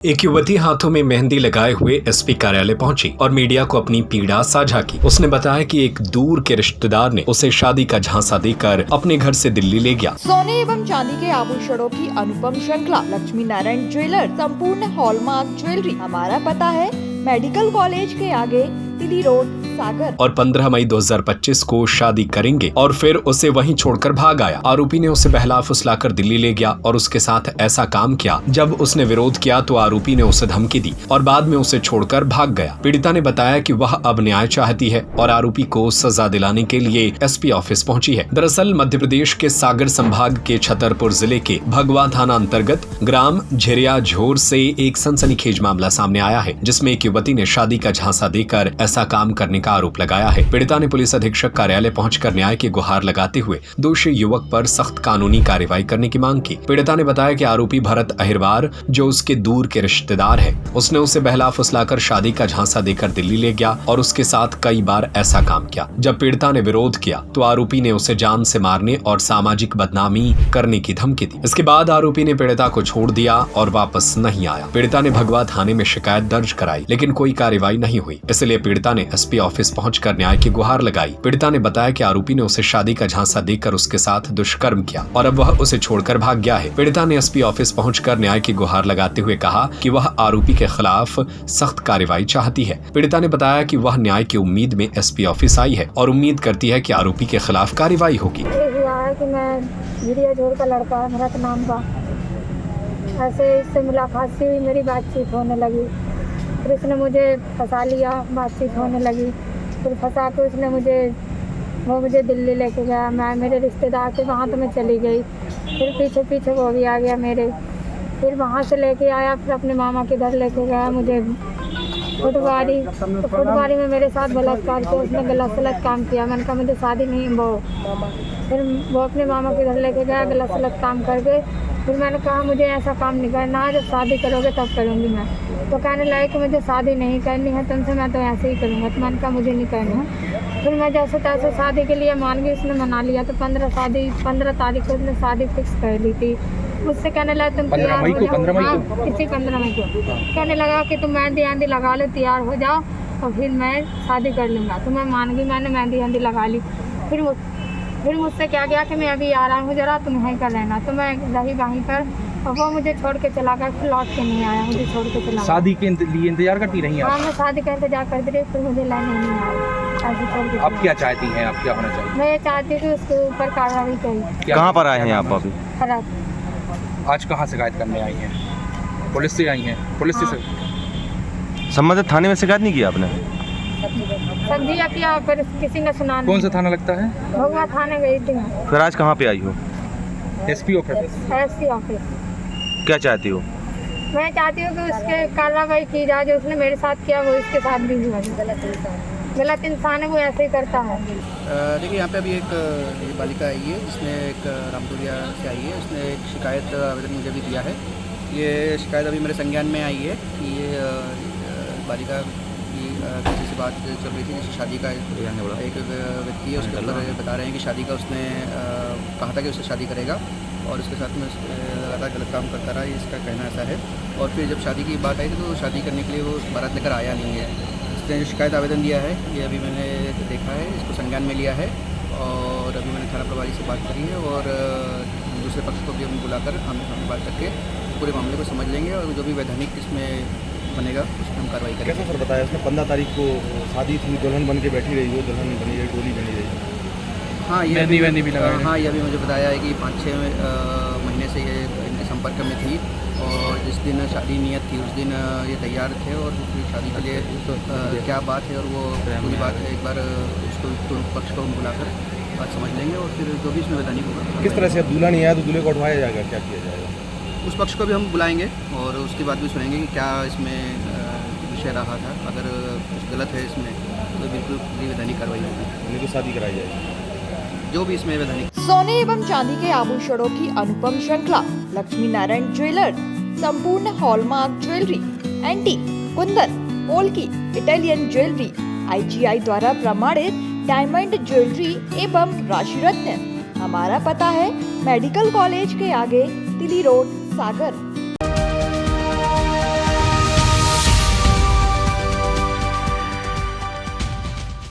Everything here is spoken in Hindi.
एक युवती हाथों में मेहंदी लगाए हुए एसपी कार्यालय पहुंची और मीडिया को अपनी पीड़ा साझा की। उसने बताया कि एक दूर के रिश्तेदार ने उसे शादी का झांसा देकर अपने घर से दिल्ली ले गया। सोने एवं चांदी के आभूषणों की अनुपम श्रृंखला लक्ष्मी नारायण ज्वेलर संपूर्ण हॉलमार्क ज्वेलरी। हमारा पता है मेडिकल कॉलेज के आगे, दिल्ली रोड, सागर। और 15 मई 2025 को शादी करेंगे और फिर उसे वहीं छोड़कर भाग आया। आरोपी ने उसे बहला फुसलाकर दिल्ली ले गया और उसके साथ ऐसा काम किया। जब उसने विरोध किया तो आरोपी ने उसे धमकी दी और बाद में उसे छोड़कर भाग गया। पीड़िता ने बताया कि वह अब न्याय चाहती है और आरोपी को सजा दिलाने के लिए एसपी ऑफिस पहुंची है। दरअसल मध्य प्रदेश के सागर संभाग के छतरपुर जिले के भगवा थाना अंतर्गत ग्राम झिरिया झोर से एक सनसनीखेज मामला सामने आया है, जिसमें एक युवती ने शादी का झांसा देकर ऐसा काम करने का आरोप लगाया है। पीड़िता ने पुलिस अधीक्षक कार्यालय पहुंचकर न्याय की गुहार लगाते हुए दोषी युवक पर सख्त कानूनी कार्रवाई करने की मांग की। पीड़िता ने बताया कि आरोपी भरत अहिरवार, जो उसके दूर के रिश्तेदार है, उसने उसे बहला फुसलाकर शादी का झांसा देकर दिल्ली ले गया और उसके साथ कई बार ऐसा काम किया। जब पीड़िता ने विरोध किया तो आरोपी ने उसे जान से मारने और सामाजिक बदनामी करने की धमकी दी। इसके बाद आरोपी ने पीड़िता को छोड़ दिया और वापस नहीं आया। पीड़िता ने भगवा थाने में शिकायत दर्ज कराई, लेकिन कोई कार्रवाई नहीं हुई। इसलिए पीड़िता ने एसपी ऑफिस पहुंचकर न्याय की गुहार लगाई। पीड़िता ने बताया कि आरोपी ने उसे शादी का झांसा देकर उसके साथ दुष्कर्म किया और अब वह उसे छोड़कर भाग गया है। पीड़िता ने एसपी ऑफिस पहुंचकर न्याय की गुहार लगाते हुए कहा कि वह आरोपी के खिलाफ सख्त कार्रवाई चाहती है। पीड़िता ने बताया कि वह न्याय की उम्मीद में एसपी ऑफिस आई है और उम्मीद करती है कि आरोपी के खिलाफ कार्रवाई होगी। कि मैं झिरिया झोर का लड़का है, भरत नाम का। ऐसे इससे मुलाकात से मेरी बातचीत होने लगी, फिर इसने मुझे फंसा लिया, बातचीत होने लगी, फिर फंसा के उसने मुझे दिल्ली लेके गया। मैं मेरे रिश्तेदार थे वहाँ, तो मैं चली गई। फिर पीछे पीछे वो भी आ गया मेरे, फिर वहाँ से लेके आया, फिर अपने मामा के घर लेके गया मुझे फुटबारी में मेरे साथ बलात्कार किया। उसने गलत सलत काम किया। मैंने कहा मुझे शादी नहीं, फिर वो अपने मामा के घर लेके गया, गलत सलत काम करके। फिर मैंने कहा मुझे ऐसा काम नहीं करना है, जब शादी करोगे तब करूँगी मैं। तो कहने लगे कि मुझे शादी नहीं करनी है तुमसे, मैं तो ऐसे ही करूँगा। तो मैंने कहा मुझे नहीं करना है। फिर मैं जैसे तैसे शादी के लिए मान गई, उसने मना लिया। तो 15 तारीख को उसने शादी फिक्स कर ली थी। मुझसे कहने लगा तुम तैयार हो जाओ। हाँ, इसी 15 मई को कहने लगा कि तुम मेहंदी वहंदी लगा लो, तैयार हो जाओ और फिर मैं शादी कर लूँगा। तो मैं मान गई, मैंने मेहंदी वहंदी लगा ली। फिर मुझसे क्या गया कि मैं अभी आ रहा हूँ, जरा तुम यहीं कर लेना। तो मैं रही वहीं पर और वो मुझे छोड़ के चला गया। फिर लौट के नहीं आया, मुझे छोड़ के चला। शादी के लिए इंतजार करती रही? हाँ, मैं शादी का इंतजार करती रही, फिर मुझे लाइन नहीं आया। आप क्या चाहती हैं, आप क्या होना चाहिए? मैं ये चाहती हूँ कि उसके ऊपर कार्रवाई करें। कहाँ पर आए हैं आप अभी? आज कहाँ शिकायत करने आई हैं? पुलिस से आई हैं? पुलिस से संबंधित थाने में शिकायत नहीं की आपने? सब्जियाँ किया, फिर किसी ने सुना। कौन सा थाना लगता है? भगवा थाने गई थी। फिर आज कहाँ पे आई हो? SP office. क्या चाहती हो? मैं चाहती हूँ कि उसके कार्रवाई की जाए, जो उसने मेरे साथ किया वो इसके साथ भी हुआ। गलत इंसान है, वो ऐसे ही करता है। देखिए, यहाँ पे अभी एक बालिका आई है, जिसने एक रामपुरिया से आई है। उसने एक शिकायत आवेदन मुझे भी दिया है। ये शिकायत अभी मेरे संज्ञान में आई है कि ये बालिका की किसी से बात चल रही थी, जिससे शादी का एक व्यक्ति है, उसके ऊपर बता रहे हैं कि शादी का उसने कहा था कि उससे शादी करेगा और उसके साथ में लगातार गलत काम करता रहा, इसका कहना ऐसा है। और फिर जब शादी की बात आई थी तो शादी करने के लिए वो बारात लेकर आया नहीं है। इसने जो शिकायत आवेदन दिया है, ये अभी मैंने देखा है, इसको संज्ञान में लिया है और अभी मैंने थाना प्रभारी से बात करी है और दूसरे पक्ष को भी हम बुलाकर हम बात करके पूरे मामले को समझ लेंगे और जो भी वैधानिक इसमें बनेगा उस पर हम कार्रवाई करेंगे। कैसे सर बताया उसने? 15 तारीख को शादी थी, दुल्हन बन के बैठी रही, वो दुल्हन बनी रही, डोली बनी रही। हाँ, ये मेहंदी भी लगाई। हाँ, ये अभी मुझे बताया है कि 5-6 महीने से ये इनके संपर्क में थी और जिस दिन शादी नियत थी उस दिन ये तैयार थे और फिर शादी के लिए क्या बात है और वो पूरी बात है, एक बार उसको पक्ष को हम बुलाकर बात समझ लेंगे और फिर जो भी इसमें वैधानिक होगा। किस तरह से दूल्हा नहीं आया तो दूल्हे को उठवाया जाएगा, क्या किया जाएगा? उस पक्ष को भी हम बुलाएंगे और उसकी बात भी सुनेंगे कि क्या इसमें विषय रहा था। अगर कुछ गलत है इसमें तो बिल्कुल वैधानिक कार्रवाई होगी, उनको शादी कराई जाएगी, जो भी इसमें वैधानिक। सोने एवं चांदी के आभूषणों की अनुपम श्रृंखला लक्ष्मी नारायण ज्वेलर संपूर्ण hallmark jewellery, antique, Kundan, polki, Italian jewellery, IGI द्वारा प्रमाणित डायमंड ज्वेलरी एवं राशि रत्न। हमारा पता है मेडिकल कॉलेज के आगे, दिल्ली रोड, सागर।